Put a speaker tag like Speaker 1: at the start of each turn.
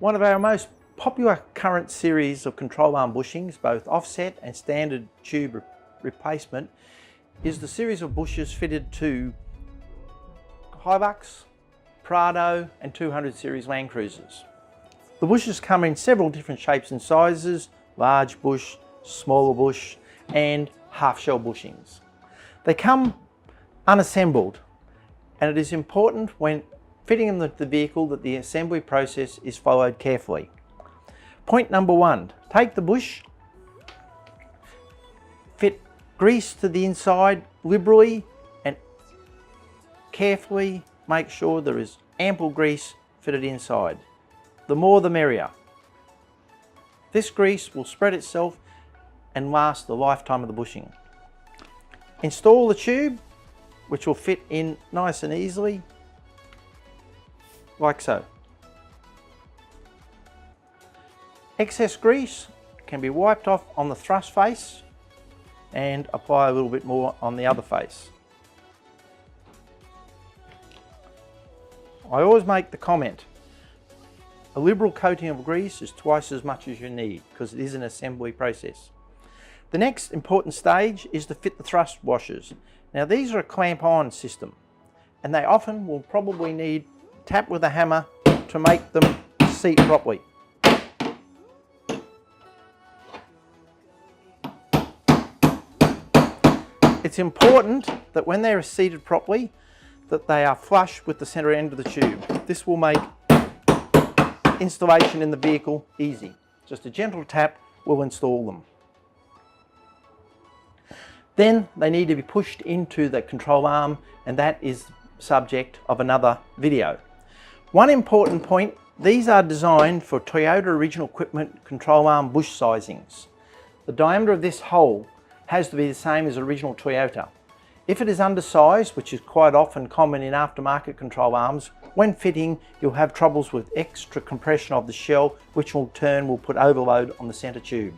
Speaker 1: One of our most popular current series of control arm bushings, both offset and standard tube replacement, is the series of bushes fitted to Hilux, Prado and 200 series Land Cruisers. The bushes come in several different shapes and sizes: large bush, smaller bush and half shell bushings. They come unassembled, and it is important when fitting them to the vehicle that the assembly process is followed carefully. Point number one, take the bush, fit grease to the inside liberally and carefully make sure there is ample grease fitted inside. The more the merrier. This grease will spread itself and last the lifetime of the bushing. Install the tube, which will fit in nice and easily, like so. Excess grease can be wiped off on the thrust face and apply a little bit more on the other face. I always make the comment, a liberal coating of grease is twice as much as you need because it is an assembly process. The next important stage is to fit the thrust washers. Now these are a clamp-on system and they often will probably need tap with a hammer to make them seat properly. It's important that when they are seated properly that they are flush with the center end of the tube. This will make installation in the vehicle easy. Just a gentle tap will install them. Then they need to be pushed into the control arm, and that is subject of another video. One important point, these are designed for Toyota original equipment control arm bush sizings. The diameter of this hole has to be the same as original Toyota. If it is undersized, which is quite often common in aftermarket control arms, when fitting you'll have troubles with extra compression of the shell, which in turn will put overload on the center tube.